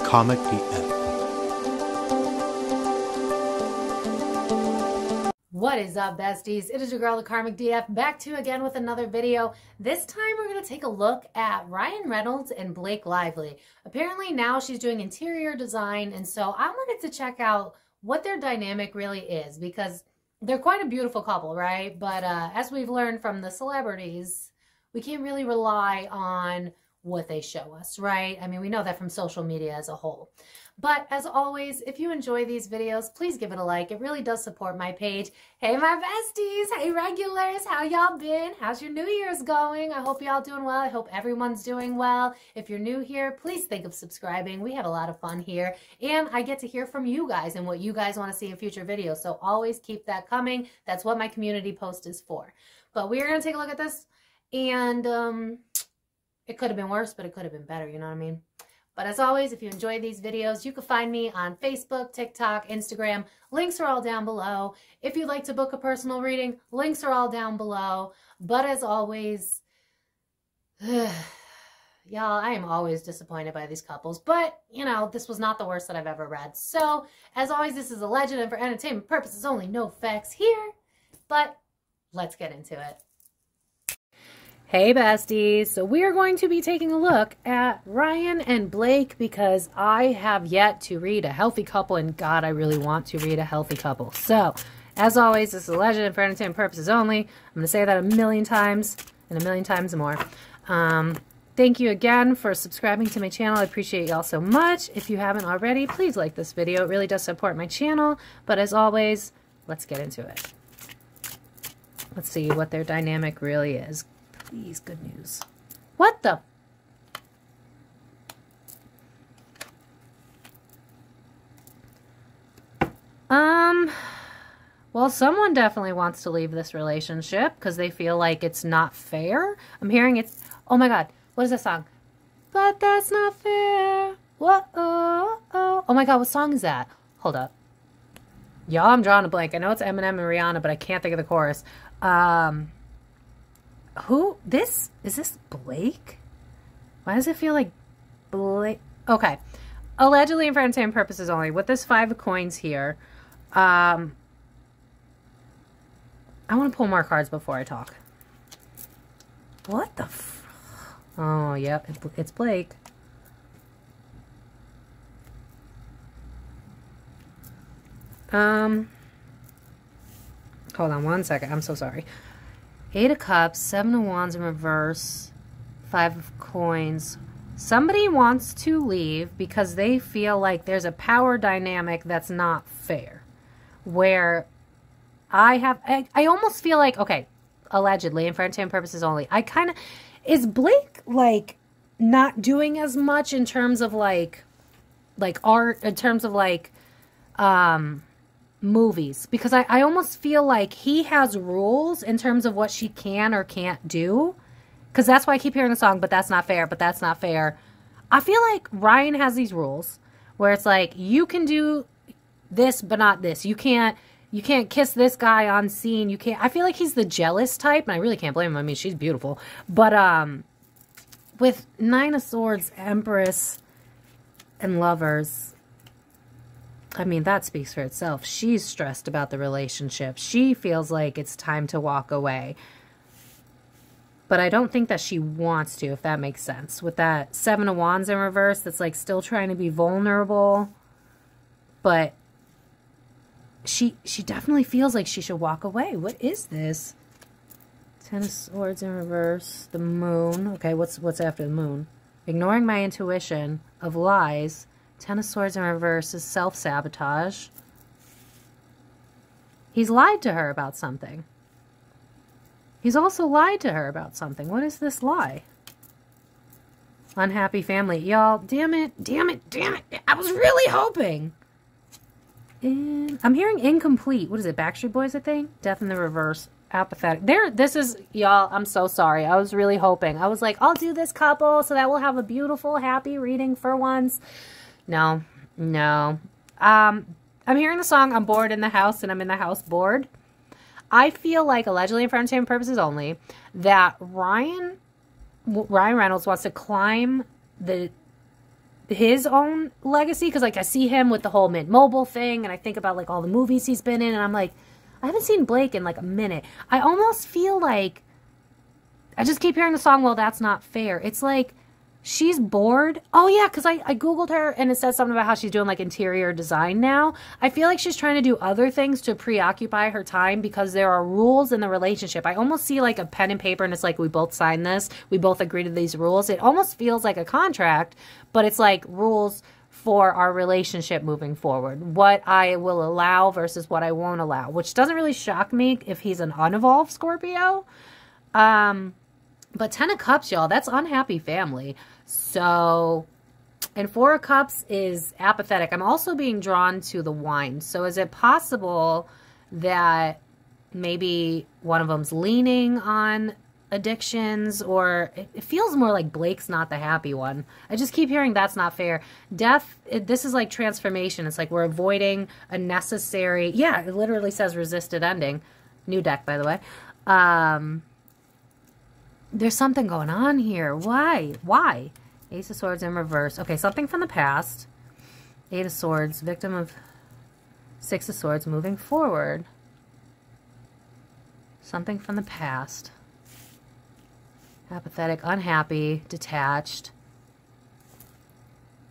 Karmic DF. What is up, besties? It is your girl, the Karmic DF, back to you again with another video. This time we're going to take a look at Reynolds and Black Lively. Apparently now she's doing interior design, and so I wanted to check out what their dynamic really is, because they're quite a beautiful couple, right? But as we've learned from the celebrities, we can't really rely on what they show us, right? I mean, we know that from social media as a whole. But as always, if you enjoy these videos, please give it a like. It really does support my page. Hey, my besties. Hey, regulars. How y'all been? How's your New Year's going? I hope y'all doing well. I hope everyone's doing well. If you're new here, please think of subscribing. We have a lot of fun here. And I get to hear from you guys and what you guys want to see in future videos. So always keep that coming. That's what my community post is for. But we're going to take a look at this. And it could have been worse, but it could have been better. You know what I mean? But as always, if you enjoy these videos, you can find me on Facebook, TikTok, Instagram. Links are all down below. If you'd like to book a personal reading, links are all down below. But as always, y'all, I am always disappointed by these couples. But, you know, this was not the worst that I've ever read. So, as always, this is a legend and for entertainment purposes only. No facts here. But let's get into it. Hey besties, so we are going to be taking a look at Ryan and Blake because I have yet to read a healthy couple, and God, I really want to read a healthy couple. So, as always, this is a legend and for entertainment purposes only. I'm going to say that a million times and a million times more. Thank you again for subscribing to my channel. I appreciate y'all so much. If you haven't already, please like this video. It really does support my channel. But as always, let's get into it. Let's see what their dynamic really is. Please, good news. What the? Well, someone definitely wants to leave this relationship because they feel like it's not fair. I'm hearing it's, oh my God, what is that song? But that's not fair. What? Oh my God, what song is that? Hold up. Y'all, I'm drawing a blank. I know it's Eminem and Rihanna, but I can't think of the chorus. Who? Is this Blake? Why does it feel like Blake? Okay. Allegedly and for entertainment purposes only. With this 5 of coins here, I want to pull more cards before I talk. What the Oh, yep. It's Blake. Hold on one second. I'm so sorry. 8 of Cups, 7 of Wands in reverse, 5 of Coins. Somebody wants to leave because they feel like there's a power dynamic that's not fair. Where I almost feel like, okay, allegedly, and for entertainment purposes only, is Blake, like, not doing as much in terms of, like art, in terms of, like, movies, because I almost feel like he has rules in terms of what she can or can't do, because that's why I keep hearing the song, but that's not fair, but that's not fair. I feel like Ryan has these rules where it's like, you can do this but not this. You can't kiss this guy on scene. You can't. I feel like he's the jealous type, and I really can't blame him. I mean, she's beautiful, but with 9 of Swords, Empress, and Lovers, I mean, that speaks for itself. She's stressed about the relationship. She feels like it's time to walk away. But I don't think that she wants to, if that makes sense. With that 7 of Wands in reverse, that's like still trying to be vulnerable. But she definitely feels like she should walk away. What is this? 10 of Swords in reverse. The Moon. Okay, what's after the Moon? Ignoring my intuition of lies. 10 of Swords in reverse is self-sabotage. He's lied to her about something. He's also lied to her about something. What is this lie? Unhappy family. Y'all, damn it. I was really hoping. I'm hearing incomplete. What is it? Backstreet Boys, I think? Death in the reverse. Apathetic. This is, y'all, I'm so sorry. I was really hoping. I was like, I'll do this couple so that we'll have a beautiful, happy reading for once. No. I'm hearing the song, I'm bored in the house, and I'm in the house bored. I feel like, allegedly and for entertainment purposes only, that Ryan Reynolds wants to climb the his own legacy, because like I see him with the whole Mint Mobile thing, and I think about like all the movies he's been in, and I'm like, I haven't seen Blake in like a minute. I almost feel like I just keep hearing the song, Well, That's Not Fair. It's like she's bored. Oh yeah, because I Googled her and it says something about how she's doing like interior design now. I feel like she's trying to do other things to preoccupy her time because there are rules in the relationship. I almost see like a pen and paper and it's like, we both signed this. We both agreed to these rules. It almost feels like a contract, but it's like rules for our relationship moving forward. What I will allow versus what I won't allow, which doesn't really shock me if he's an unevolved Scorpio. But 10 of Cups, y'all, that's unhappy family. So, and 4 of Cups is apathetic. I'm also being drawn to the wine. So is it possible that maybe one of them's leaning on addictions, or it feels more like Blake's not the happy one. I just keep hearing that's not fair. Death, this is like transformation. It's like we're avoiding a necessary, yeah, it literally says resisted ending. New deck, by the way. There's something going on here. Why? Why? Ace of Swords in reverse. Okay, something from the past. 8 of Swords, victim of 6 of Swords, moving forward. Something from the past. Apathetic, unhappy, detached.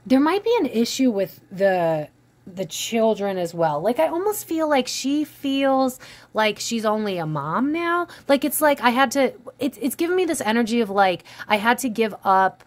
There might be an issue with the children as well. Like, I almost feel like she feels like she's only a mom now. Like, it's like I had to, it's giving me this energy of like, I had to give up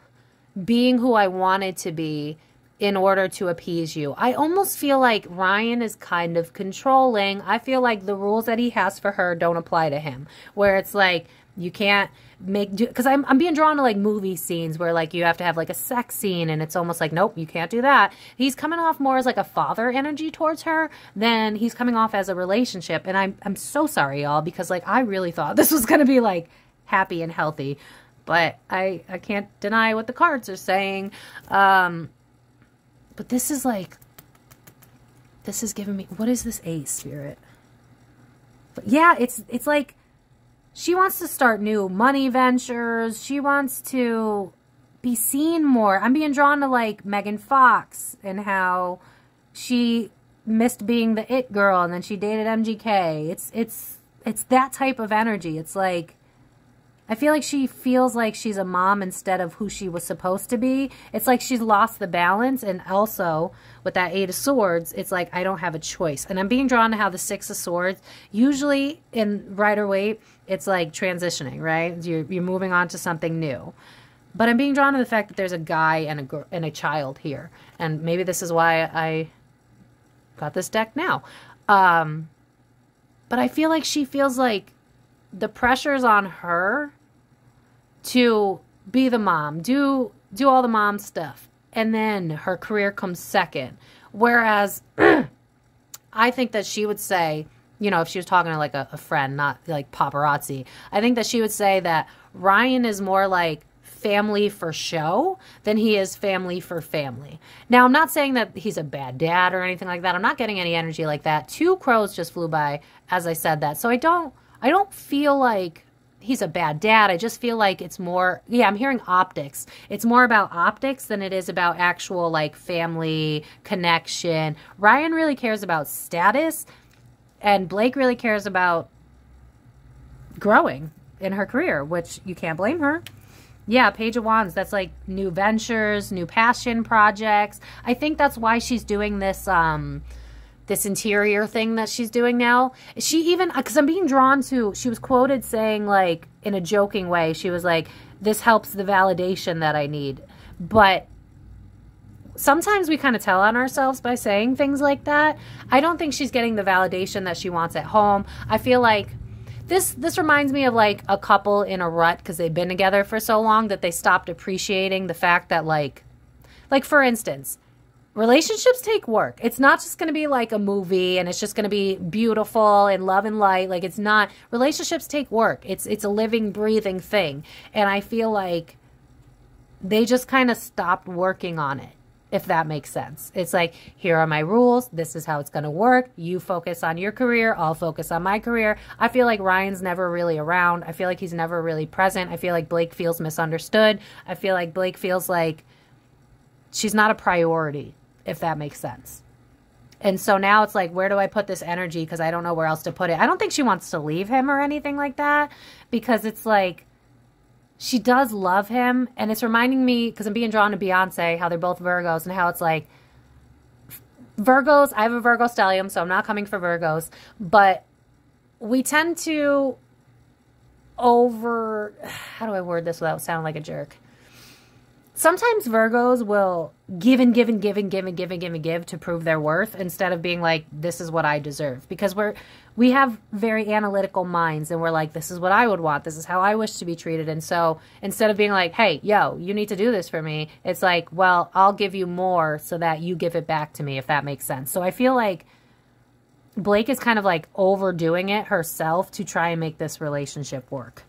being who I wanted to be in order to appease you. I almost feel like Ryan is kind of controlling. I feel like the rules that he has for her don't apply to him. Where it's like, you can't make, because I'm being drawn to like movie scenes where like you have to have like a sex scene and it's almost like, nope, you can't do that. He's coming off more as like a father energy towards her than he's coming off as a relationship. And I'm so sorry, y'all, because like I really thought this was going to be like happy and healthy, but I can't deny what the cards are saying. But this is like, this is giving me, what is this Ace, Spirit? But yeah, it's like, she wants to start new money ventures. She wants to be seen more. I'm being drawn to like Megan Fox and how she missed being the it girl and then she dated MGK. It's that type of energy. It's like, I feel like she feels like she's a mom instead of who she was supposed to be. It's like she's lost the balance. And also with that 8 of Swords, it's like, I don't have a choice. And I'm being drawn to how the 6 of Swords, usually in Rider-Waite, it's like transitioning, right? You're moving on to something new. But I'm being drawn to the fact that there's a guy and a child here. And maybe this is why I got this deck now. But I feel like she feels like the pressure's on her to be the mom, do all the mom stuff, and then her career comes second. Whereas I think that she would say, you know, if she was talking to like a friend, not like paparazzi, I think that she would say that Ryan is more like family for show than he is family for family. Now, I'm not saying that he's a bad dad or anything like that. I'm not getting any energy like that. 2 crows just flew by as I said that. So I don't feel like he's a bad dad. I just feel like it's more, yeah, I'm hearing optics. It's more about optics than it is about actual like family connection. Ryan really cares about status and Blake really cares about growing in her career, which you can't blame her. Yeah, Page of Wands, that's like new ventures, new passion projects. I think that's why she's doing this this interior thing that she's doing now. She even, because I'm being drawn to, she was quoted saying like, in a joking way, she was like, this helps the validation that I need. But sometimes we kind of tell on ourselves by saying things like that. I don't think she's getting the validation that she wants at home. I feel like this reminds me of like a couple in a rut because they've been together for so long that they stopped appreciating the fact that like for instance, relationships take work. It's not just going to be like a movie and it's just going to be beautiful and love and light. Like it's not. Relationships take work. It's a living, breathing thing. And I feel like they just kind of stopped working on it, if that makes sense. It's like, here are my rules. This is how it's going to work. You focus on your career. I'll focus on my career. I feel like Ryan's never really around. I feel like he's never really present. I feel like Blake feels misunderstood. I feel like Blake feels like she's not a priority, if that makes sense. And so now it's like, where do I put this energy? Because I don't know where else to put it. I don't think she wants to leave him or anything like that, because it's like, she does love him. And it's reminding me, because I'm being drawn to Beyonce, how they're both Virgos, and how it's like, Virgos, I have a Virgo stellium, so I'm not coming for Virgos, but we tend to how do I word this without sounding like a jerk? Sometimes Virgos will give and give and give and give and give and give and give to prove their worth, instead of being like, this is what I deserve. Because we have very analytical minds, and we're like, this is what I would want. This is how I wish to be treated. And so instead of being like, hey, yo, you need to do this for me, it's like, well, I'll give you more so that you give it back to me, if that makes sense. So I feel like Blake is kind of like overdoing it herself to try and make this relationship work.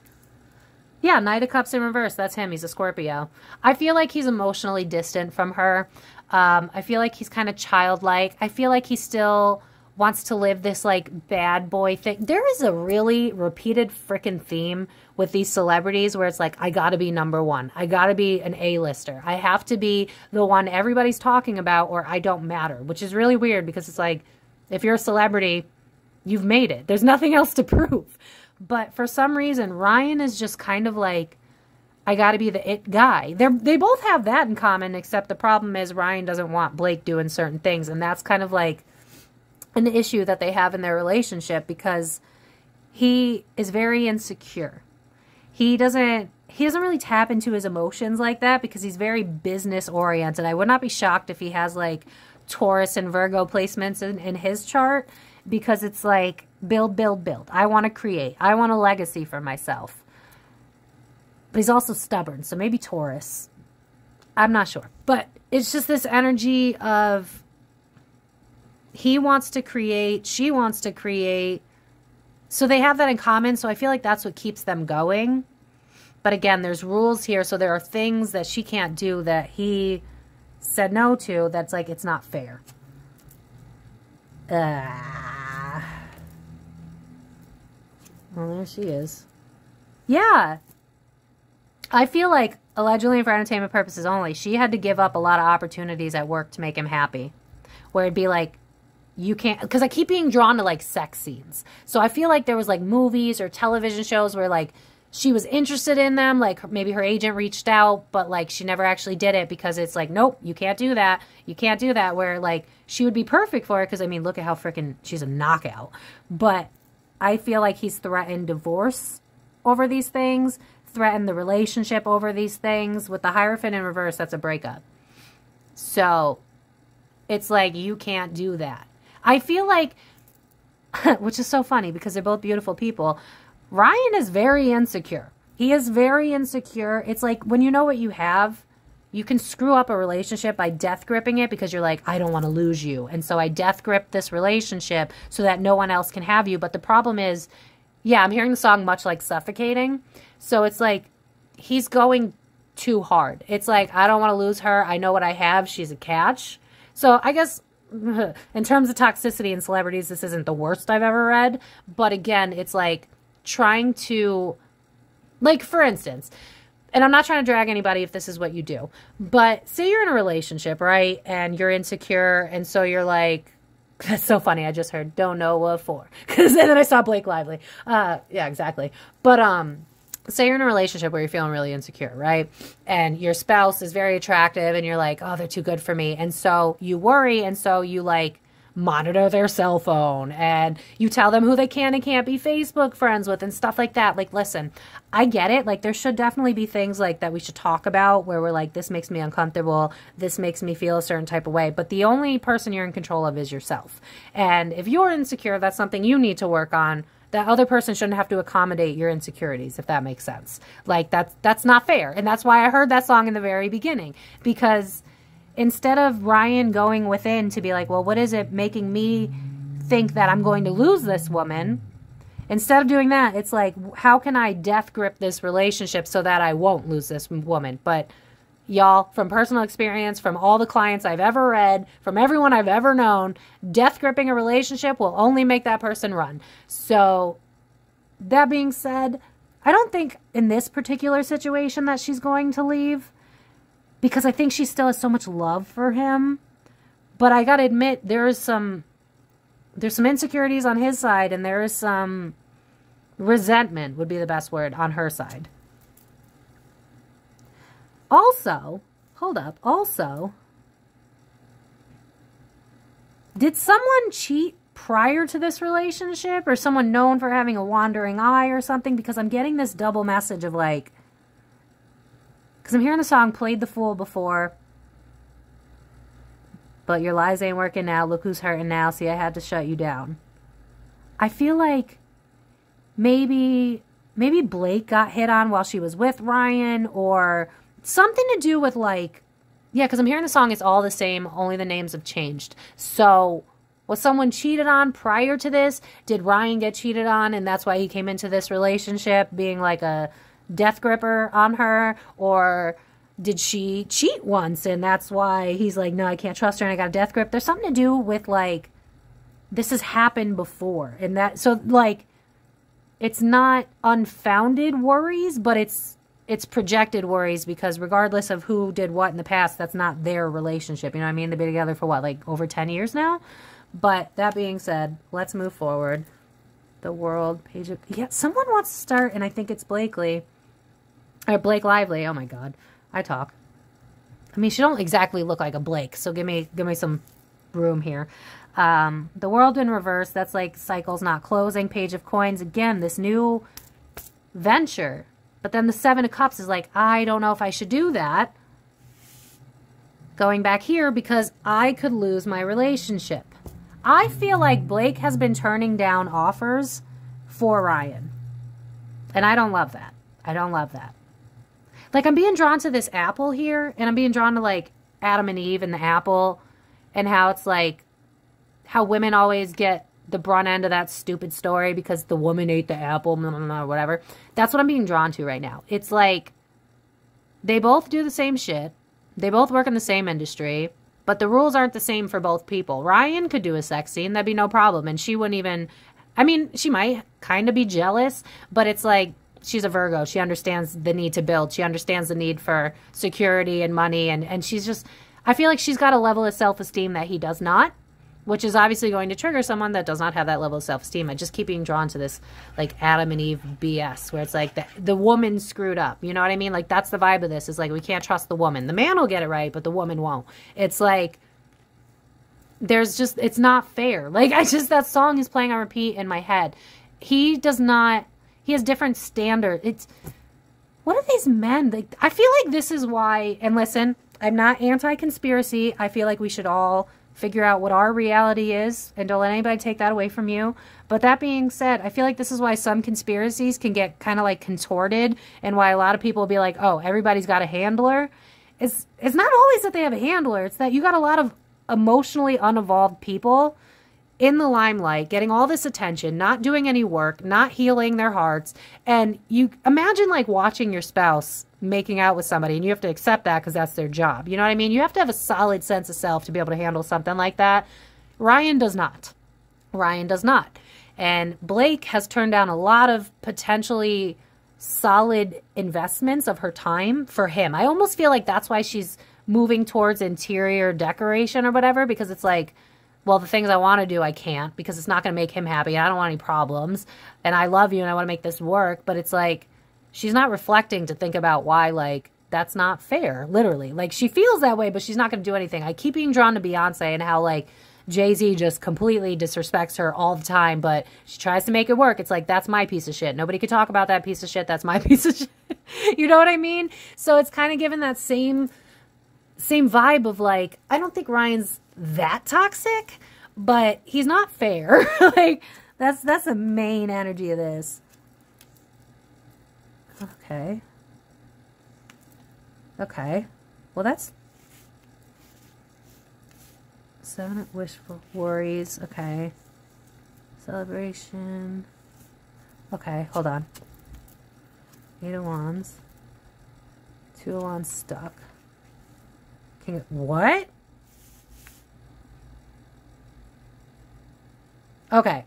Yeah, Knight of Cups in reverse. That's him. He's a Scorpio. I feel like he's emotionally distant from her. I feel like he's kind of childlike. I feel like he still wants to live this like bad boy thing. There is a really repeated freaking theme with these celebrities where it's like, I got to be number one. I got to be an A-lister. I have to be the one everybody's talking about, or I don't matter, which is really weird, because it's like, if you're a celebrity, you've made it. There's nothing else to prove. But for some reason, Ryan is just kind of like, I got to be the it guy. They both have that in common, except the problem is Ryan doesn't want Blake doing certain things. And that's kind of like an issue that they have in their relationship, because he is very insecure. He doesn't really tap into his emotions like that, because he's very business oriented. I would not be shocked if he has like Taurus and Virgo placements in his chart, because it's like, build, build, build. I want to create. I want a legacy for myself. But he's also stubborn, so maybe Taurus. I'm not sure. But it's just this energy of, he wants to create, she wants to create. So they have that in common, so I feel like that's what keeps them going. But again, there's rules here, so there are things that she can't do that he said no to, that's like, it's not fair. Well, there she is. Yeah. I feel like, allegedly and for entertainment purposes only, she had to give up a lot of opportunities at work to make him happy. Where it'd be like, you can't, because I keep being drawn to like sex scenes. So I feel like there was like movies or television shows where like she was interested in them. Like maybe her agent reached out, but like she never actually did it, because it's like, nope, you can't do that. You can't do that. Where like she would be perfect for it, because I mean, look at how freaking, she's a knockout. But I feel like he's threatened divorce over these things, threatened the relationship over these things. With the Hierophant in reverse, that's a breakup. So it's like, you can't do that. I feel like, which is so funny because they're both beautiful people, Ryan is very insecure. He is very insecure. It's like, when you know what you have, you can screw up a relationship by death gripping it, because you're like, I don't want to lose you. And so I death grip this relationship so that no one else can have you. But the problem is, yeah, I'm hearing the song Much Like Suffocating. So it's like, he's going too hard. It's like, I don't want to lose her. I know what I have. She's a catch. So I guess in terms of toxicity in celebrities, this isn't the worst I've ever read. But again, it's like trying to, like, for instance, and I'm not trying to drag anybody if this is what you do, but say you're in a relationship, right? And you're insecure. And so you're like, that's so funny. I just heard, don't know what for. And then I saw Blake Lively. Yeah, exactly. But say you're in a relationship where you're feeling really insecure, right? And your spouse is very attractive and you're like, oh, they're too good for me. And so you worry. And so you like monitor their cell phone and you tell them who they can and can't be Facebook friends with and stuff like that. Like, listen, I get it. Like, there should definitely be things like that we should talk about where we're like, this makes me uncomfortable. This makes me feel a certain type of way. But the only person you're in control of is yourself. And if you're insecure, that's something you need to work on. That other person shouldn't have to accommodate your insecurities, if that makes sense. Like, that's not fair. And that's why I heard that song in the very beginning. Because instead of Ryan going within to be like, well, what is it making me think that I'm going to lose this woman? Instead of doing that, it's like, how can I death grip this relationship so that I won't lose this woman? But y'all, from personal experience, from all the clients I've ever read, from everyone I've ever known, death gripping a relationship will only make that person run. So that being said, I don't think in this particular situation that she's going to leave. because I think she still has so much love for him. But I gotta admit, there's some insecurities on his side, and there is some resentment, would be the best word, on her side. Also, hold up, also, did someone cheat prior to this relationship, or someone known for having a wandering eye or something? Because I'm getting this double message of like, because I'm hearing the song Played the Fool before, but your lies ain't working now, look who's hurting now, see I had to shut you down. I feel like maybe Blake got hit on while she was with Ryan, or something to do with like, yeah, because I'm hearing the song It's All the Same, only the names have changed. So was someone cheated on prior to this? Did Ryan get cheated on and that's why he came into this relationship being like a death gripper on her? Or did she cheat once and that's why he's like, no, I can't trust her and I got a death grip? There's something to do with like, this has happened before. And that, so like, it's not unfounded worries, but it's projected worries, because regardless of who did what in the past, that's not their relationship. You know what I mean? They've been together for what, like over 10 years now? But that being said, let's move forward. The World page of, yeah, someone wants to start, and I think it's Blake Lively. Oh my God, I talk. I mean, she don't exactly look like a Blake, so give me some room here. The World in reverse, that's like cycles not closing. Page of Coins, again, this new venture. But then the Seven of Cups is like, I don't know if I should do that. Going back here because I could lose my relationship. I feel like Blake has been turning down offers for Ryan. And I don't love that. I don't love that. Like, I'm being drawn to this apple here, and I'm being drawn to like Adam and Eve and the apple, and how it's like, how women always get the brunt end of that stupid story because the woman ate the apple, blah, blah, blah, whatever. That's what I'm being drawn to right now. It's like, they both do the same shit. They both work in the same industry, but the rules aren't the same for both people. Ryan could do a sex scene. That'd be no problem. And she wouldn't even, I mean, she might kind of be jealous, but it's like, she's a Virgo. She understands the need to build. She understands the need for security and money. And she's just, I feel like she's got a level of self-esteem that he does not, which is obviously going to trigger someone that does not have that level of self-esteem. I just keep being drawn to this, like, Adam and Eve BS, where it's like the woman screwed up. You know what I mean? Like, that's the vibe of this. Is like, we can't trust the woman. The man will get it right, but the woman won't. It's like, there's just, it's not fair. Like, that song is playing on repeat in my head. He does not, he has different standards. It's, what are these men? Like, I feel like this is why, and listen, I'm not anti-conspiracy. I feel like we should all figure out what our reality is, and don't let anybody take that away from you. But that being said, I feel like this is why some conspiracies can get kind of like contorted, and why a lot of people will be like, oh, everybody's got a handler. It's not always that they have a handler. It's that you got a lot of emotionally unevolved people in the limelight, getting all this attention, not doing any work, not healing their hearts. And you imagine like watching your spouse making out with somebody, and you have to accept that because that's their job. You know what I mean? You have to have a solid sense of self to be able to handle something like that. Ryan does not. Ryan does not. And Blake has turned down a lot of potentially solid investments of her time for him. I almost feel like that's why she's moving towards interior decoration or whatever, because it's like, well, the things I want to do, I can't, because it's not going to make him happy. I don't want any problems. And I love you and I want to make this work. But it's like, she's not reflecting to think about why, like, that's not fair, literally. Like, she feels that way, but she's not going to do anything. I keep being drawn to Beyonce and how, like, Jay Z just completely disrespects her all the time, but she tries to make it work. It's like, that's my piece of shit. Nobody could talk about that piece of shit. That's my piece of shit. You know what I mean? So it's kind of given that same vibe of, like, I don't think Ryan's that toxic, but he's not fair. Like, that's the main energy of this. Okay. Okay. Well, that's 7 wishful worries. Okay. Celebration. Okay, hold on. 8 of Wands. 2 of Wands stuck. King of, what? Okay,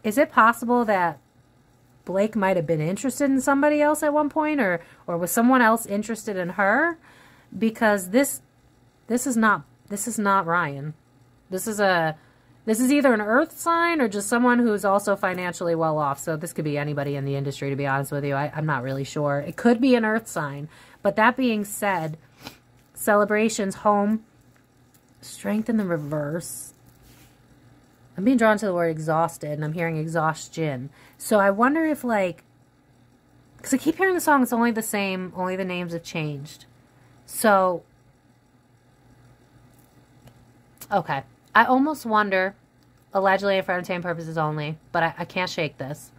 is it possible that Blake might have been interested in somebody else at one point, or was someone else interested in her? Because this is not Ryan. This is either an earth sign or just someone who's also financially well off. So this could be anybody in the industry, to be honest with you. I'm not really sure. It could be an earth sign. But that being said, celebrations, home, strength in the reverse. I'm being drawn to the word exhausted, and I'm hearing exhaustion. So I wonder if, like, because I keep hearing the song, it's only the same, only the names have changed. So, okay. I almost wonder, allegedly for entertainment purposes only, but I can't shake this.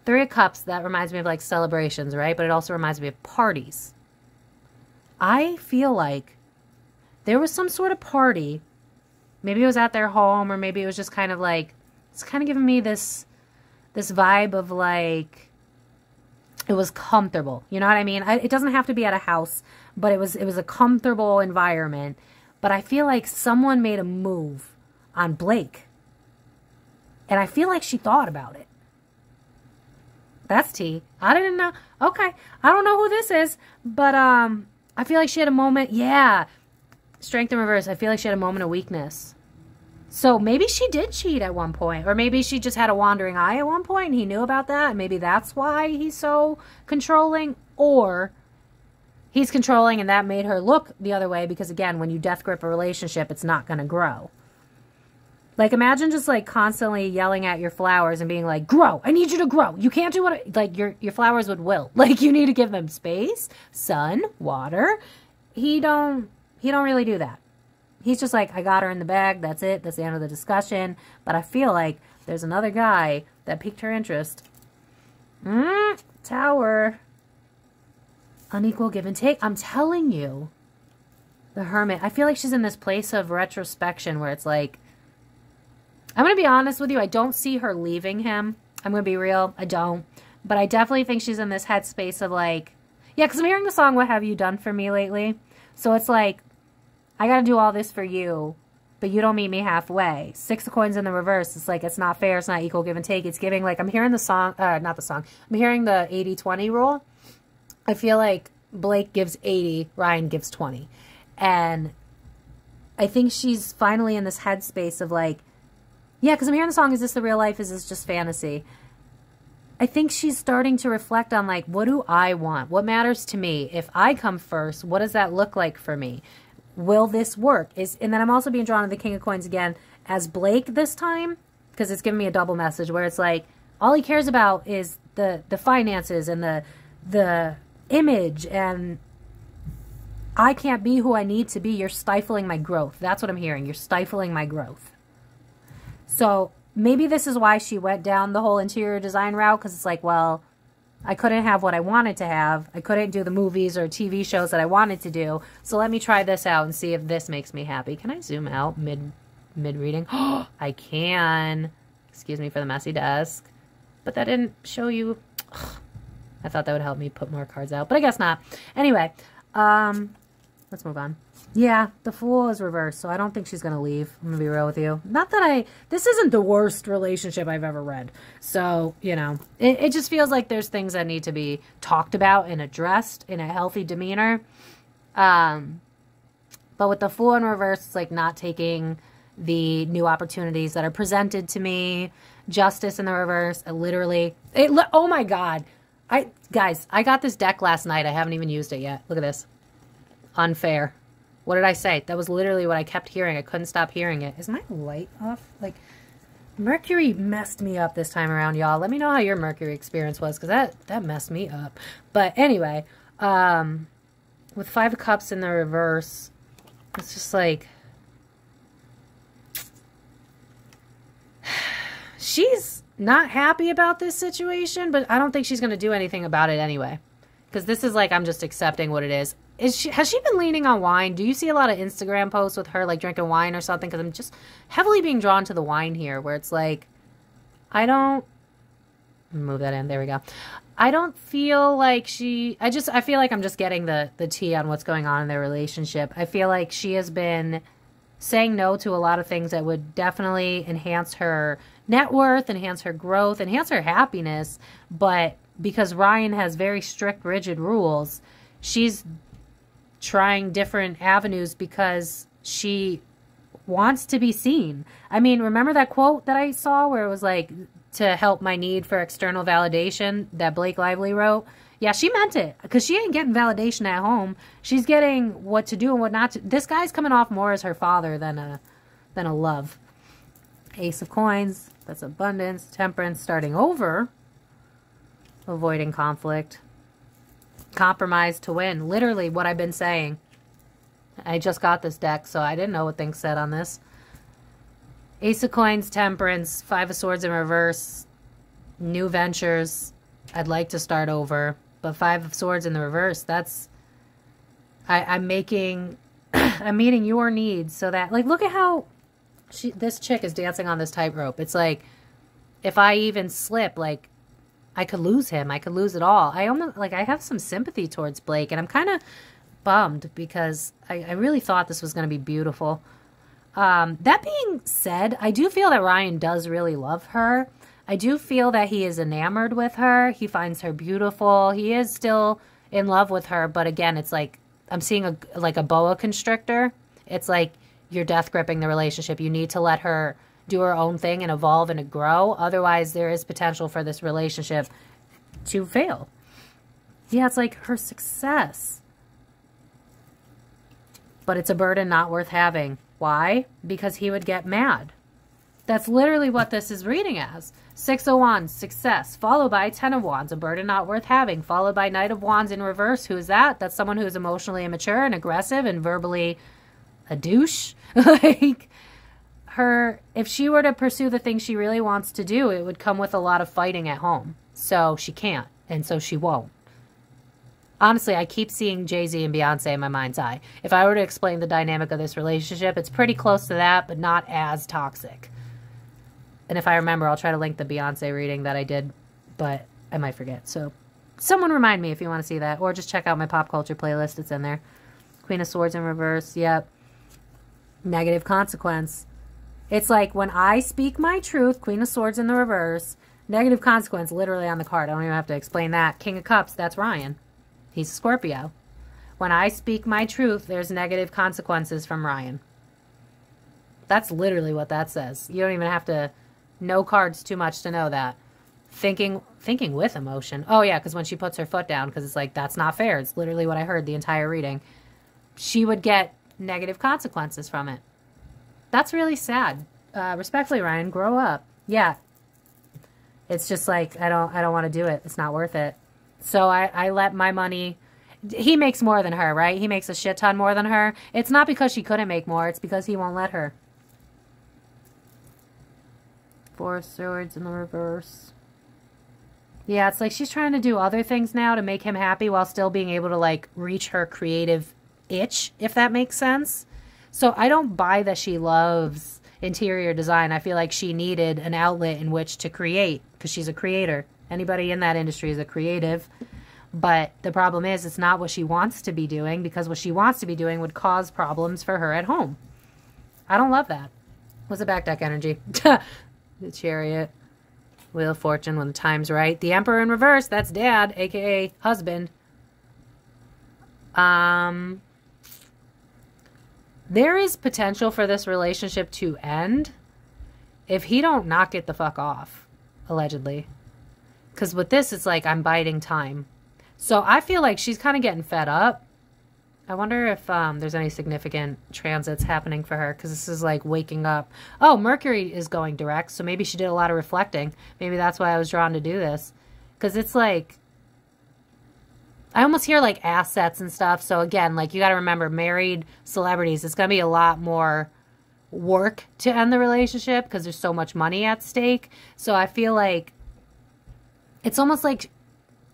3 of Cups, that reminds me of, like, celebrations, right? But it also reminds me of parties. I feel like there was some sort of party. Maybe it was at their home, or maybe it was just kind of like, it's kind of giving me this vibe of, like, it was comfortable. You know what I mean? It doesn't have to be at a house, but it was a comfortable environment. But I feel like someone made a move on Blake. And I feel like she thought about it. That's tea. I didn't know. Okay. I don't know who this is, but I feel like she had a moment. Yeah. Strength in reverse. I feel like she had a moment of weakness. So maybe she did cheat at one point. Or maybe she just had a wandering eye at one point and he knew about that. And maybe that's why he's so controlling. Or he's controlling and that made her look the other way. Because again, when you death grip a relationship, it's not going to grow. Like, imagine just, like, constantly yelling at your flowers and being like, grow. I need you to grow. You can't do what... Like, your flowers would wilt. Like, you need to give them space, sun, water. He don't really do that. He's just like, I got her in the bag. That's it. That's the end of the discussion. But I feel like there's another guy that piqued her interest. Tower. Unequal give and take. I'm telling you. The Hermit. I feel like she's in this place of retrospection where it's like, I'm going to be honest with you. I don't see her leaving him. I'm going to be real. I don't. But I definitely think she's in this headspace of like, yeah, because I'm hearing the song, What Have You Done For Me Lately? So it's like, I got to do all this for you, but you don't meet me halfway. 6 of Coins in the reverse. It's like, it's not fair. It's not equal give and take. It's giving, like, I'm hearing the song, not the song. I'm hearing the 80-20 rule. I feel like Blake gives 80, Ryan gives 20. And I think she's finally in this headspace of like, yeah, because I'm hearing the song, is this the real life? Is this just fantasy? I think she's starting to reflect on, like, what do I want? What matters to me? If I come first, what does that look like for me? Will this work? And then I'm also being drawn to the King of Coins again as Blake this time, because it's giving me a double message where it's like, all he cares about is the finances and the image, and I can't be who I need to be. You're stifling my growth. That's what I'm hearing. You're stifling my growth. So maybe this is why she went down the whole interior design route, because it's like, well, I couldn't have what I wanted to have. I couldn't do the movies or TV shows that I wanted to do. So let me try this out and see if this makes me happy. Can I zoom out mid-reading? Oh, I can. Excuse me for the messy desk. But that didn't show you. Ugh. I thought that would help me put more cards out, but I guess not. Anyway, let's move on. Yeah, the Fool is reversed, so I don't think she's going to leave. I'm going to be real with you. Not that this isn't the worst relationship I've ever read. So, you know, it just feels like there's things that need to be talked about and addressed in a healthy demeanor. But with the Fool in reverse, it's like not taking the new opportunities that are presented to me. Justice in the reverse, oh my God. Guys, I got this deck last night. I haven't even used it yet. Look at this. Unfair. What did I say? That was literally what I kept hearing. I couldn't stop hearing it. Is my light off? Like, Mercury messed me up this time around, y'all. Let me know how your Mercury experience was, because that messed me up. But anyway, with 5 of Cups in the reverse, it's just like, she's not happy about this situation, but I don't think she's going to do anything about it anyway. Because this is like, I'm just accepting what it is. Has she been leaning on wine? Do you see a lot of Instagram posts with her, like, drinking wine or something? Because I'm just heavily being drawn to the wine here, where it's like, I don't... Move that in. There we go. I don't feel like I feel like I'm just getting the tea on what's going on in their relationship. I feel like she has been saying no to a lot of things that would definitely enhance her net worth, enhance her growth, enhance her happiness. But because Ryan has very strict, rigid rules, she's trying different avenues because she wants to be seen. I mean, remember that quote that I saw where it was like, to help my need for external validation, that Blake Lively wrote? Yeah, she meant it, because she ain't getting validation at home. She's getting what to do and what not to. This guy's coming off more as her father than a love. Ace of Coins, that's abundance. Temperance, starting over. Avoiding conflict. Compromise to win. Literally what I've been saying. I just got this deck, so I didn't know what things said on this. Ace of Coins, Temperance, Five of Swords in reverse, new ventures. I'd like to start over. But Five of Swords in the reverse, that's... I'm making... I'm meeting your needs so that... Like, look at how this chick is dancing on this tightrope. It's like, if I even slip, like, I could lose him. I could lose it all. I almost... Like, I have some sympathy towards Blake, and I'm kind of bummed because I really thought this was going to be beautiful. That being said, I do feel that Ryan does really love her. I do feel that he is enamored with her. He finds her beautiful. He is still in love with her. But again, it's like, I'm seeing a boa constrictor. It's like you're death gripping the relationship. You need to let her do her own thing and evolve and grow. Otherwise, there is potential for this relationship to fail. Yeah, it's like her success. But it's a burden not worth having. Why? Because he would get mad. That's literally what this is reading as. Six of Wands, success, followed by Ten of Wands, a burden not worth having, followed by Knight of Wands in reverse. Who is that? That's someone who is emotionally immature and aggressive and verbally a douche. Like, if she were to pursue the thing she really wants to do, it would come with a lot of fighting at home. So she can't, and so she won't. Honestly, I keep seeing Jay Z and Beyonce in my mind's eye. If I were to explain the dynamic of this relationship, it's pretty close to that, but not as toxic. And if I remember, I'll try to link the Beyonce reading that I did, but I might forget. So someone remind me if you want to see that, or just check out my pop culture playlist. It's in there. Queen of Swords in reverse. Yep. Negative consequence. It's like when I speak my truth, Queen of Swords in the reverse, negative consequence literally on the card. I don't even have to explain that. King of Cups, that's Ryan. He's a Scorpio. When I speak my truth, there's negative consequences from Ryan. That's literally what that says. You don't even have to know cards too much to know that. Thinking with emotion. Oh, yeah, because when she puts her foot down, because it's like, that's not fair. It's literally what I heard the entire reading. She would get negative consequences from it. That's really sad. Respectfully, Ryan, grow up. Yeah. It's just like, I don't want to do it. It's not worth it. So I let my money... He makes more than her, right? He makes a shit ton more than her. It's not because she couldn't make more. It's because he won't let her. Four of Swords in the reverse. Yeah, it's like she's trying to do other things now to make him happy while still being able to, like, reach her creative itch, if that makes sense. So I don't buy that she loves interior design. I feel like she needed an outlet in which to create because she's a creator. Anybody in that industry is a creative. But the problem is it's not what she wants to be doing because what she wants to be doing would cause problems for her at home. I don't love that. What's the back deck energy? The Chariot. Wheel of Fortune when the time's right. The Emperor in reverse. That's Dad, a.k.a. husband. There is potential for this relationship to end if he don't knock it the fuck off, allegedly. Because with this, it's like I'm biding time. So I feel like she's kind of getting fed up. I wonder if there's any significant transits happening for her. Because this is like waking up. Oh, Mercury is going direct. So maybe she did a lot of reflecting. Maybe that's why I was drawn to do this. Because it's like... I almost hear like assets and stuff. So again, like you got to remember married celebrities. It's going to be a lot more work to end the relationship. Because there's so much money at stake. So I feel like... It's almost like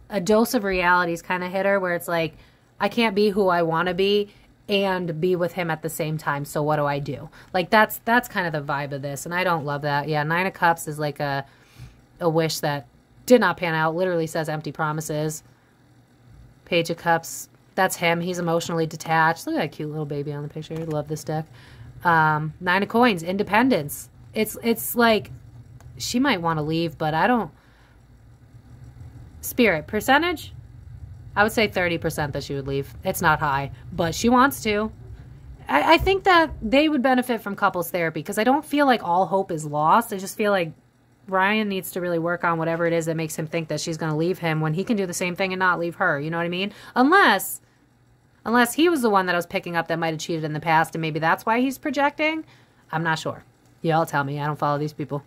a dose of reality's kind of hit her where it's like, I can't be who I want to be and be with him at the same time. So what do I do? Like that's kind of the vibe of this. And I don't love that. Yeah, Nine of Cups is like a wish that did not pan out. Literally says empty promises. Page of Cups, that's him. He's emotionally detached. Look at that cute little baby on the picture. I love this deck. Nine of Coins, independence. It's like she might want to leave, but I don't. Spirit, percentage? I would say 30% that she would leave. It's not high, but she wants to. I think that they would benefit from couples therapy because I don't feel like all hope is lost. I just feel like Ryan needs to really work on whatever it is that makes him think that she's going to leave him when he can do the same thing and not leave her. You know what I mean? Unless he was the one that I was picking up that might have cheated in the past and maybe that's why he's projecting. I'm not sure. Y'all tell me. I don't follow these people.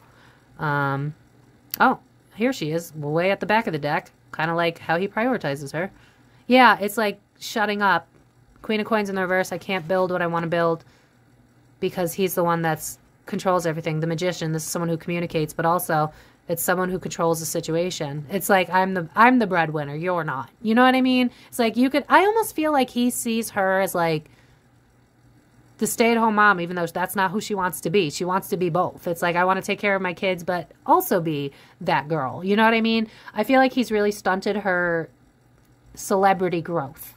Oh, here she is. Way at the back of the deck. Kind of like how he prioritizes her. Yeah, it's like shutting up. Queen of Coins in the reverse. I can't build what I want to build because he's the one that's controls everything. The magician. This is someone who communicates, but also it's someone who controls the situation. It's like I'm the breadwinner. You're not. You know what I mean? It's like you could. I almost feel like he sees her as like the stay-at-home mom, even though that's not who she wants to be. She wants to be both. It's like I want to take care of my kids, but also be that girl. You know what I mean? I feel like he's really stunted her celebrity growth.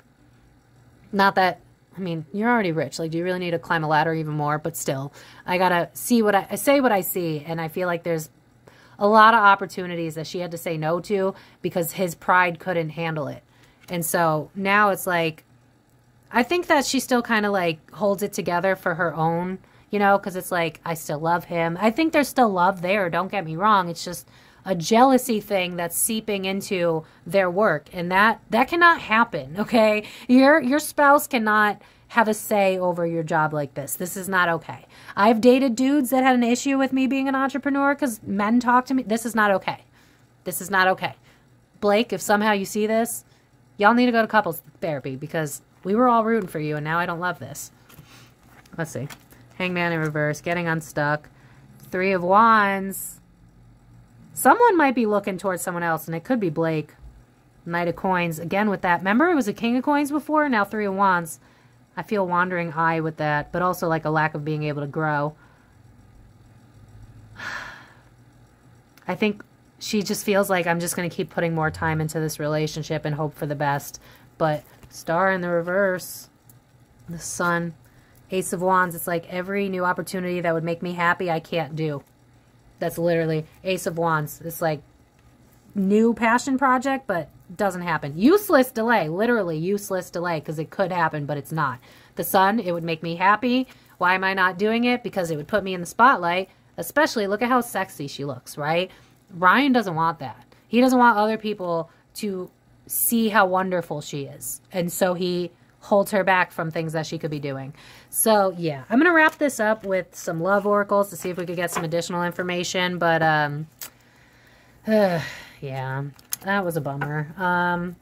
Not that, I mean, you're already rich. Like, do you really need to climb a ladder even more? But still, I gotta see what I say what I see. And I feel like there's a lot of opportunities that she had to say no to because his pride couldn't handle it. And so now it's like, I think that she still kind of like holds it together for her own, you know, because it's like, I still love him. I think there's still love there. Don't get me wrong. It's just a jealousy thing that's seeping into their work. And that cannot happen, okay? Your spouse cannot have a say over your job like this. This is not okay. I've dated dudes that had an issue with me being an entrepreneur because men talk to me. This is not okay. This is not okay. Blake, if somehow you see this, y'all need to go to couples therapy because we were all rooting for you and now I don't love this. Let's see. Hangman in reverse, getting unstuck. Three of Wands. Someone might be looking towards someone else, and it could be Blake. Knight of Coins. Again with that. Remember, it was a King of Coins before, now Three of Wands. I feel wandering eye with that, but also like a lack of being able to grow. I think she just feels like I'm just going to keep putting more time into this relationship and hope for the best. But Star in the reverse. The Sun. Ace of Wands. It's like every new opportunity that would make me happy, I can't do. That's literally Ace of Wands. It's like new passion project, but doesn't happen. Useless delay. Literally useless delay because it could happen, but it's not. The Sun, it would make me happy. Why am I not doing it? Because it would put me in the spotlight. Especially, look at how sexy she looks, right? Ryan doesn't want that. He doesn't want other people to see how wonderful she is. And so he holds her back from things that she could be doing. So, yeah. I'm going to wrap this up with some love oracles to see if we could get some additional information. But, yeah, that was a bummer.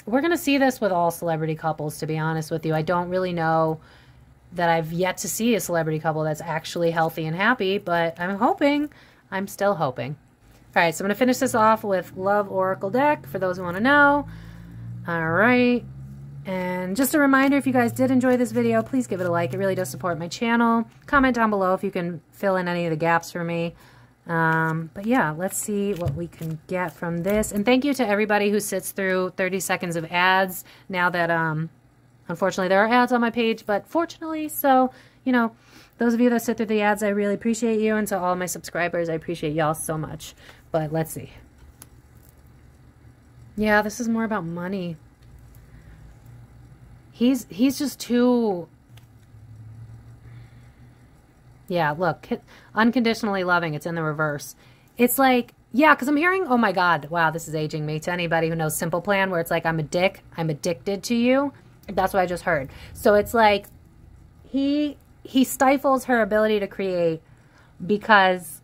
We're going to see this with all celebrity couples, to be honest with you. I don't really know that I've yet to see a celebrity couple that's actually healthy and happy, but I'm hoping. I'm still hoping. All right, so I'm going to finish this off with Love Oracle deck for those who want to know. All right. And just a reminder, if you guys did enjoy this video, please give it a like. It really does support my channel. Comment down below if you can fill in any of the gaps for me. But yeah, let's see what we can get from this. And thank you to everybody who sits through 30 seconds of ads now that, unfortunately, there are ads on my page, but fortunately, so, you know, those of you that sit through the ads, I really appreciate you. And to all my subscribers, I appreciate y'all so much. But let's see. Yeah, this is more about money. He's just too... Yeah, look. Unconditionally loving. It's in the reverse. It's like... Yeah, because I'm hearing... Oh my God. Wow, this is aging me. To anybody who knows Simple Plan, where it's like, I'm a dick. I'm addicted to you. That's what I just heard. So it's like... He stifles her ability to create because...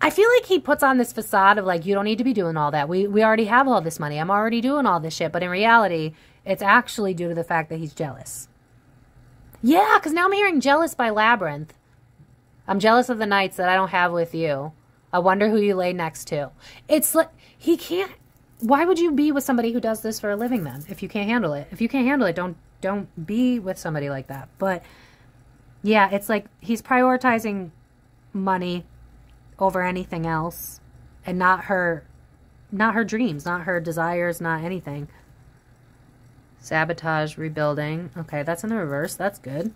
I feel like he puts on this facade of like, you don't need to be doing all that. We already have all this money. I'm already doing all this shit. But in reality, it's actually due to the fact that he's jealous. Yeah, because now I'm hearing jealous by Labyrinth. I'm jealous of the nights that I don't have with you. I wonder who you lay next to. It's like, he can't. Why would you be with somebody who does this for a living then? If you can't handle it. If you can't handle it, don't be with somebody like that. But yeah, it's like he's prioritizing money over anything else, and not her dreams, not her desires, not anything. Sabotage, rebuilding. Okay, that's in the reverse. That's good.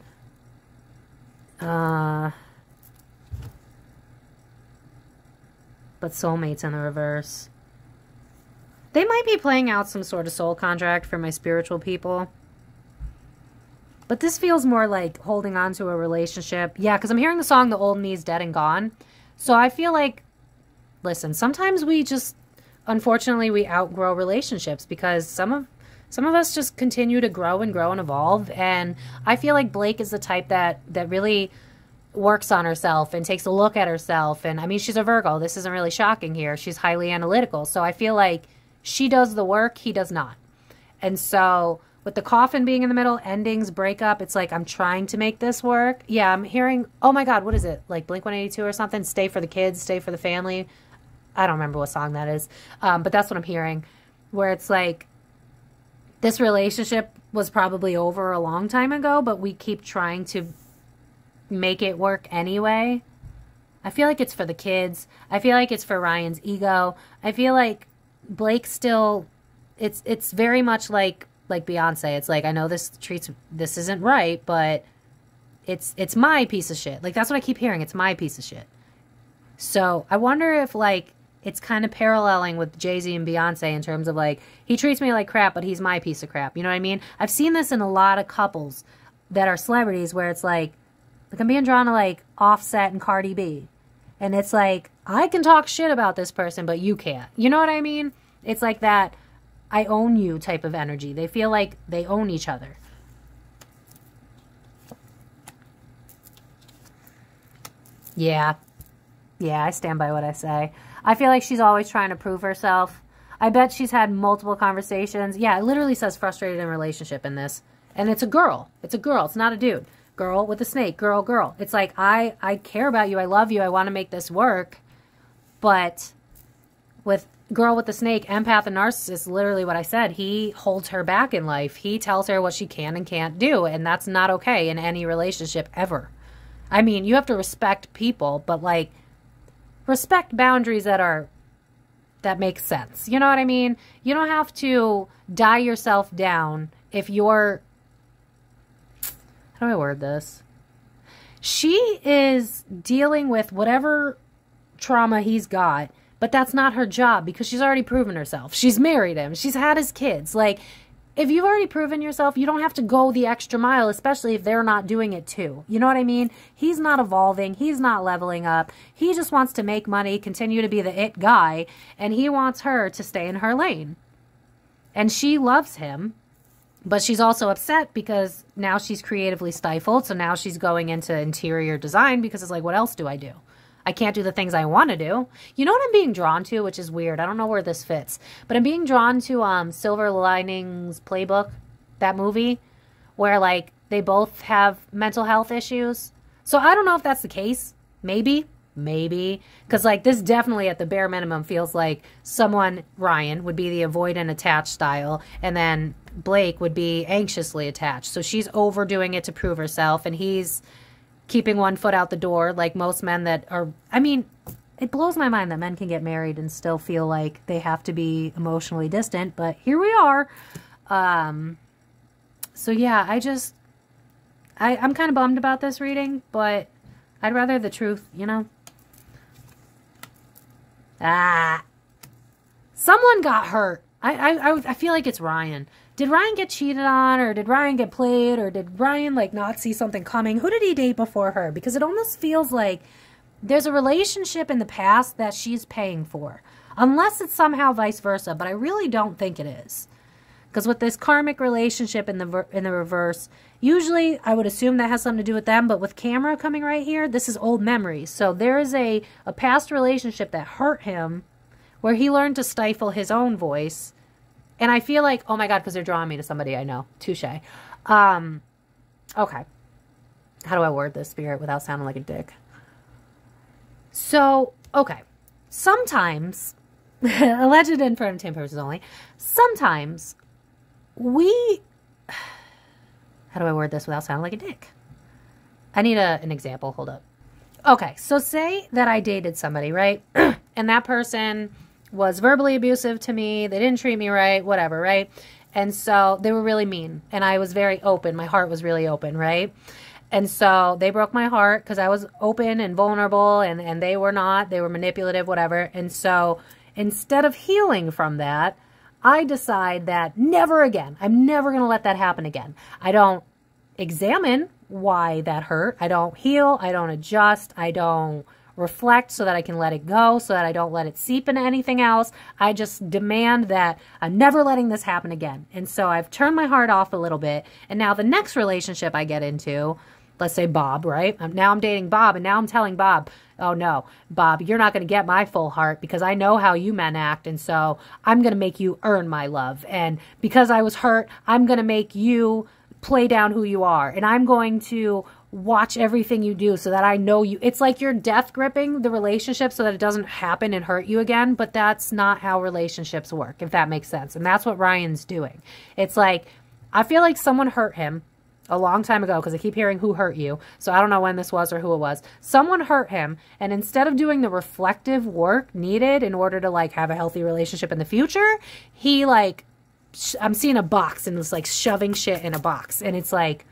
But soulmates in the reverse. They might be playing out some sort of soul contract for my spiritual people. But this feels more like holding on to a relationship. Yeah, because I'm hearing the song The Old Me's Dead and Gone. So I feel like, listen, sometimes we just, unfortunately, we outgrow relationships because some of us just continue to grow and evolve. And I feel like Blake is the type that really works on herself and takes a look at herself. And I mean, she's a Virgo. This isn't really shocking here. She's highly analytical. So I feel like she does the work, he does not. And so with the coffin being in the middle, endings, breakup, it's like I'm trying to make this work. Yeah, I'm hearing, oh my God, what is it? Like Blink-182 or something? Stay for the kids, stay for the family. I don't remember what song that is. But that's what I'm hearing. Where it's like, this relationship was probably over a long time ago, but we keep trying to make it work anyway. I feel like it's for the kids. I feel like it's for Ryan's ego. I feel like Blake still, it's very much like Beyonce. It's like, I know this isn't right, but it's my piece of shit. Like, that's what I keep hearing. It's my piece of shit. So I wonder if like it's kind of paralleling with Jay Z and Beyonce in terms of like, he treats me like crap, but he's my piece of crap. You know what I mean? I've seen this in a lot of couples that are celebrities where it's like I'm being drawn to like Offset and Cardi B. And it's like, I can talk shit about this person, but you can't. You know what I mean? It's like that I own you type of energy. They feel like they own each other. Yeah. Yeah, I stand by what I say. I feel like she's always trying to prove herself. I bet she's had multiple conversations. Yeah, it literally says frustrated in relationship in this. And it's a girl. It's a girl. It's not a dude. Girl with a snake. Girl, girl. It's like, I care about you. I love you. I want to make this work. But with girl with the snake, empath and narcissist, literally what I said, he holds her back in life. He tells her what she can and can't do. And that's not okay in any relationship ever. I mean, you have to respect people, but like, respect boundaries that make sense. You know what I mean? You don't have to die yourself down if you're, how do I word this? She is dealing with whatever trauma he's got, but that's not her job because she's already proven herself. She's married him. She's had his kids. Like, if you've already proven yourself, you don't have to go the extra mile, especially if they're not doing it too. You know what I mean? He's not evolving. He's not leveling up. He just wants to make money, continue to be the it guy, and he wants her to stay in her lane. And she loves him, but she's also upset because now she's creatively stifled, so now she's going into interior design because it's like, what else do I do? I can't do the things I want to do. You know what I'm being drawn to, which is weird. I don't know where this fits. But I'm being drawn to Silver Linings Playbook, that movie, where like they both have mental health issues. So I don't know if that's the case. Maybe. Because like this definitely at the bare minimum feels like someone, Ryan, would be the avoid and attach style. And then Blake would be anxiously attached. So she's overdoing it to prove herself. And he's keeping one foot out the door, like most men that are, I mean, it blows my mind that men can get married and still feel like they have to be emotionally distant, but here we are. So yeah, I'm kind of bummed about this reading, but I'd rather the truth, you know? Someone got hurt. I feel like it's Ryan. Did Ryan get cheated on, or did Ryan get played, or did Ryan like not see something coming? Who did he date before her? Because it almost feels like there's a relationship in the past that she's paying for. Unless it's somehow vice versa, but I really don't think it is. Because with this karmic relationship in the reverse, usually I would assume that has something to do with them, but with camera coming right here, this is old memories. So there is a past relationship that hurt him where he learned to stifle his own voice. And I feel like, oh my God, because they're drawing me to somebody I know. Touche. Okay. How do I word this, Spirit, without sounding like a dick? So, okay. Sometimes, alleged and for untamed purposes only, sometimes how do I word this without sounding like a dick? I need an example. Hold up. Okay, so say that I dated somebody, right? And that person was verbally abusive to me. They didn't treat me right, whatever, right? And so they were really mean. And I was very open. My heart was really open, right? And so they broke my heart because I was open and vulnerable, and they were not. They were manipulative, whatever. And so instead of healing from that, I decide that never again. I'm never going to let that happen again. I don't examine why that hurt. I don't heal. I don't adjust. I don't reflect so that I can let it go, so that I don't let it seep into anything else. I just demand that I'm never letting this happen again. And so I've turned my heart off a little bit. And now the next relationship I get into, let's say Bob, right? Now I'm dating Bob, and now I'm telling Bob, oh no, Bob, you're not going to get my full heart because I know how you men act. And so I'm going to make you earn my love. And because I was hurt, I'm going to make you play down who you are. And I'm going to watch everything you do so that I know you. It's like you're death gripping the relationship so that it doesn't happen and hurt you again. But that's not how relationships work, if that makes sense. And that's what Ryan's doing. It's like, I feel like someone hurt him a long time ago, because I keep hearing who hurt you. So I don't know when this was or who it was. Someone hurt him. And instead of doing the reflective work needed in order to like have a healthy relationship in the future, he like, I'm seeing a box and was like shoving shit in a box. And it's like,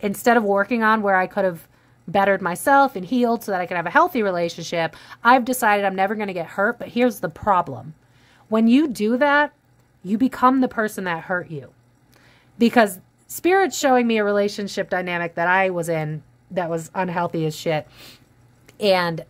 instead of working on where I could have bettered myself and healed so that I could have a healthy relationship, I've decided I'm never going to get hurt. But here's the problem. When you do that, you become the person that hurt you. Because Spirit's showing me a relationship dynamic that I was in that was unhealthy as shit. And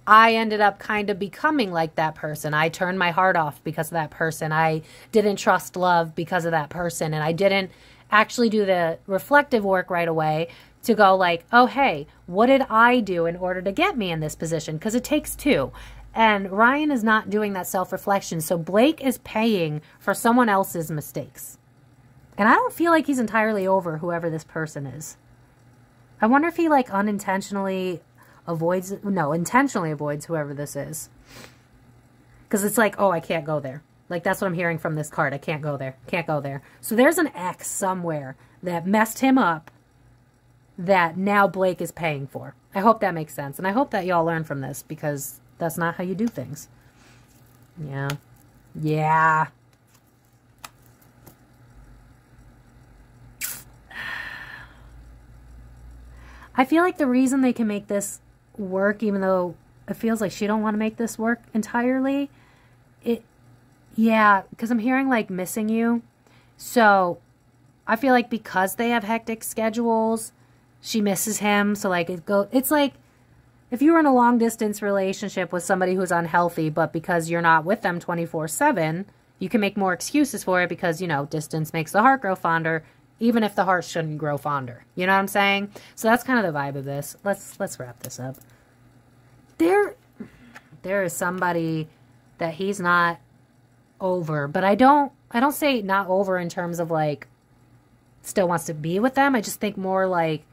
I ended up kind of becoming like that person. I turned my heart off because of that person. I didn't trust love because of that person. And I didn't actually do the reflective work right away to go like, oh, hey, what did I do in order to get me in this position? Because it takes two. And Ryan is not doing that self-reflection. So Blake is paying for someone else's mistakes. And I don't feel like he's entirely over whoever this person is. I wonder if he like intentionally avoids whoever this is. Because it's like, oh, I can't go there. Like, that's what I'm hearing from this card. I can't go there. Can't go there. So there's an ex somewhere that messed him up that now Blake is paying for. I hope that makes sense. And I hope that y'all learn from this, because that's not how you do things. Yeah. Yeah. I feel like the reason they can make this work, even though it feels like she don't want to make this work entirely, yeah, because I'm hearing like missing you. So I feel like because they have hectic schedules, she misses him. So like it's like if you were in a long distance relationship with somebody who's unhealthy, but because you're not with them 24/7, you can make more excuses for it because, you know, distance makes the heart grow fonder, even if the heart shouldn't grow fonder. You know what I'm saying? So that's kind of the vibe of this. Let's wrap this up. There is somebody that he's not over, but I don't say not over in terms of like still wants to be with them. I just think more like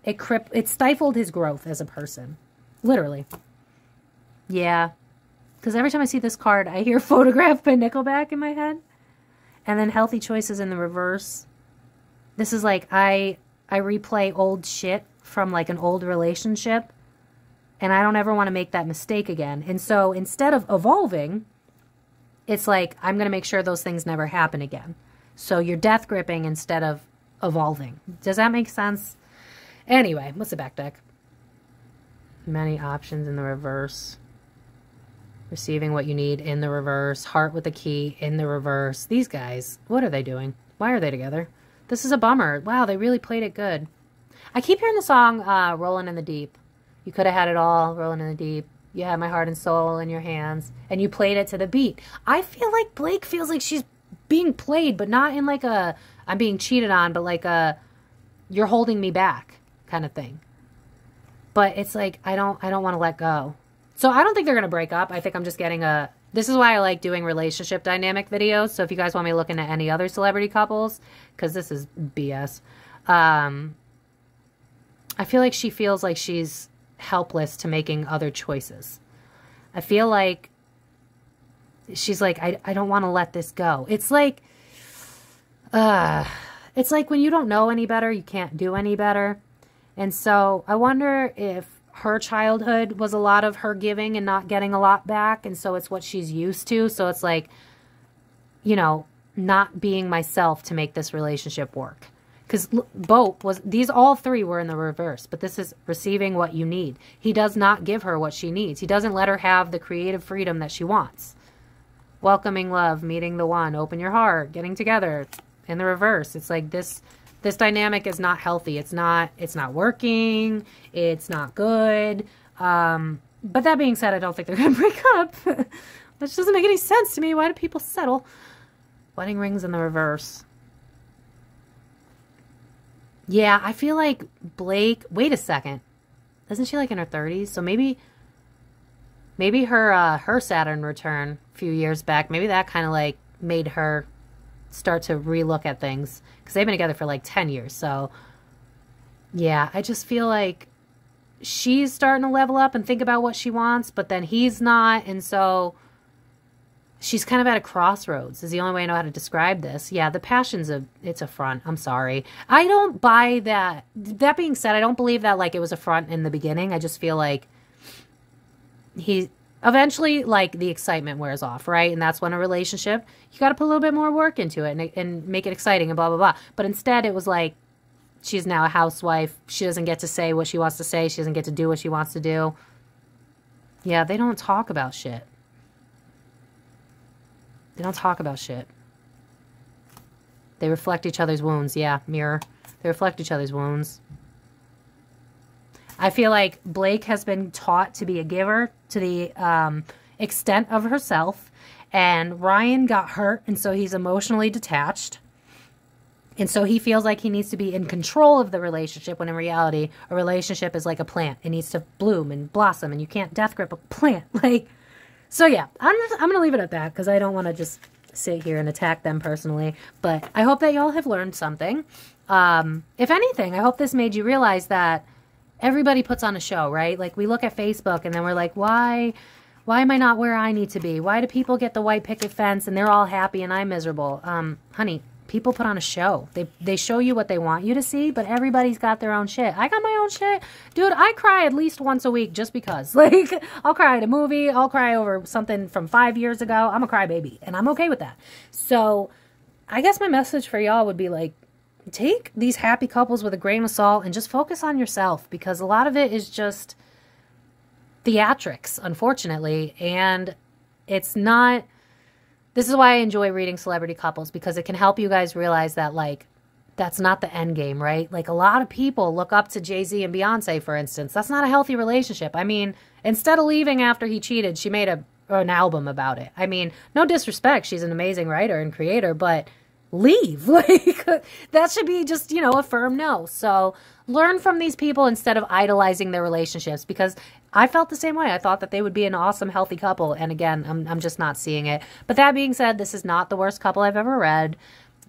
it stifled his growth as a person, literally. Yeah, because every time I see this card, I hear Photograph by Nickelback in my head, and then Healthy Choices in the reverse. This is like I replay old shit from like an old relationship, and I don't ever want to make that mistake again. And so instead of evolving, it's like, I'm going to make sure those things never happen again. So you're death gripping instead of evolving. Does that make sense? Anyway, what's the back deck? Many options in the reverse. Receiving what you need in the reverse. Heart with the key in the reverse. These guys, what are they doing? Why are they together? This is a bummer. Wow, they really played it good. I keep hearing the song Rolling in the Deep. You could have had it all, rolling in the deep. You had my heart and soul in your hands, and you played it to the beat. I feel like Blake feels like she's being played, but not in like a I'm being cheated on, but like a you're holding me back kind of thing. But it's like I don't want to let go. So I don't think they're gonna break up. I think I'm just getting a. This is why I like doing relationship dynamic videos. So if you guys want me looking at any other celebrity couples, because this is BS, I feel like she feels like she's helpless to making other choices. I feel like she's like, I don't want to let this go. It's like when you don't know any better, you can't do any better. And so I wonder if her childhood was a lot of her giving and not getting a lot back. And so it's what she's used to. So it's like, you know, not being myself to make this relationship work. Because both was, these all three were in the reverse, but this is receiving what you need. He does not give her what she needs. He doesn't let her have the creative freedom that she wants. Welcoming love, meeting the one, open your heart, getting together. In the reverse, it's like this dynamic is not healthy. It's not working. It's not good. But that being said, I don't think they're going to break up. Which doesn't make any sense to me. Why do people settle? Wedding rings in the reverse. Yeah, I feel like Blake... Wait a second. Isn't she like in her 30s? So maybe her Saturn return a few years back, maybe that kind of like made her start to relook at things. Because they've been together for like 10 years. So, yeah, I just feel like she's starting to level up and think about what she wants, but then he's not. And so she's kind of at a crossroads is the only way I know how to describe this. Yeah, the passion's it's a front. I'm sorry. I don't buy that. That being said, I don't believe that like it was a front in the beginning. I just feel like he eventually, like, the excitement wears off, right? And that's when a relationship, you got to put a little bit more work into it and make it exciting and blah, blah, blah. But instead it was like, she's now a housewife. She doesn't get to say what she wants to say. She doesn't get to do what she wants to do. Yeah, they don't talk about shit. They don't talk about shit. They reflect each other's wounds. Yeah, mirror. They reflect each other's wounds. I feel like Blake has been taught to be a giver to the extent of herself. And Ryan got hurt, and so he's emotionally detached. And so he feels like he needs to be in control of the relationship, when in reality, a relationship is like a plant. It needs to bloom and blossom, and you can't death grip a plant. Like, so yeah, I'm going to leave it at that, because I don't want to just sit here and attack them personally. But I hope that y'all have learned something. If anything, I hope this made you realize that everybody puts on a show, right? Like, we look at Facebook, and then we're like, why am I not where I need to be? Why do people get the white picket fence, and they're all happy, and I'm miserable? Honey, people put on a show. They show you what they want you to see, but everybody's got their own shit. I got my own shit. Dude, I cry at least once a week just because. Like, I'll cry at a movie. I'll cry over something from 5 years ago. I'm a crybaby, and I'm okay with that. So I guess my message for y'all would be like, take these happy couples with a grain of salt and just focus on yourself, because a lot of it is just theatrics, unfortunately, and it's not... This is why I enjoy reading celebrity couples, because it can help you guys realize that, like, that's not the end game, right? Like, a lot of people look up to Jay Z and Beyonce, for instance. That's not a healthy relationship. I mean, instead of leaving after he cheated, she made an album about it. I mean, no disrespect. She's an amazing writer and creator, but leave. Like, that should be just, you know, a firm no. So learn from these people instead of idolizing their relationships, because I felt the same way. I thought that they would be an awesome, healthy couple. And again, I'm just not seeing it. But that being said, this is not the worst couple I've ever read.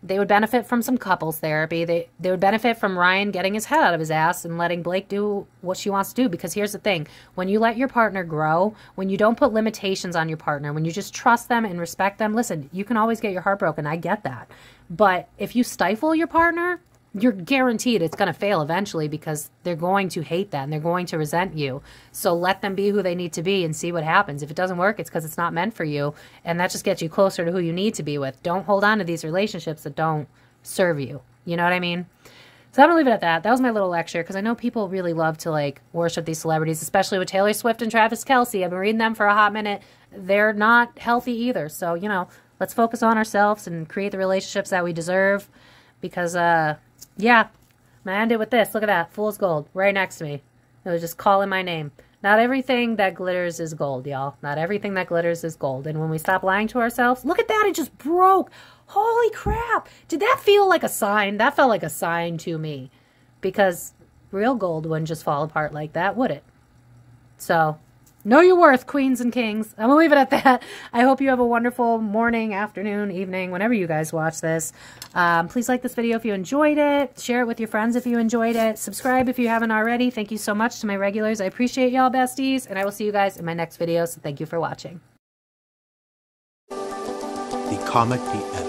They would benefit from some couples therapy. They would benefit from Ryan getting his head out of his ass and letting Blake do what she wants to do. Because here's the thing. When you let your partner grow, when you don't put limitations on your partner, when you just trust them and respect them, listen, you can always get your heart broken. I get that. But if you stifle your partner, you're guaranteed it's going to fail eventually, because they're going to hate that and they're going to resent you. So let them be who they need to be and see what happens. If it doesn't work, it's because it's not meant for you. And that just gets you closer to who you need to be with. Don't hold on to these relationships that don't serve you. You know what I mean? So I'm going to leave it at that. That was my little lecture, because I know people really love to, like, worship these celebrities, especially with Taylor Swift and Travis Kelce. I've been reading them for a hot minute. They're not healthy either. So, you know, let's focus on ourselves and create the relationships that we deserve, because, yeah, I'm going to end it with this. Look at that. Fool's gold right next to me. It was just calling my name. Not everything that glitters is gold, y'all. Not everything that glitters is gold. And when we stop lying to ourselves, look at that. It just broke. Holy crap. Did that feel like a sign? That felt like a sign to me. Because real gold wouldn't just fall apart like that, would it? So, know your worth, queens and kings. I'm going to leave it at that. I hope you have a wonderful morning, afternoon, evening, whenever you guys watch this. Please like this video if you enjoyed it. Share it with your friends if you enjoyed it. Subscribe if you haven't already. Thank you so much to my regulars. I appreciate y'all, besties. And I will see you guys in my next video. So thank you for watching. The Comic DF.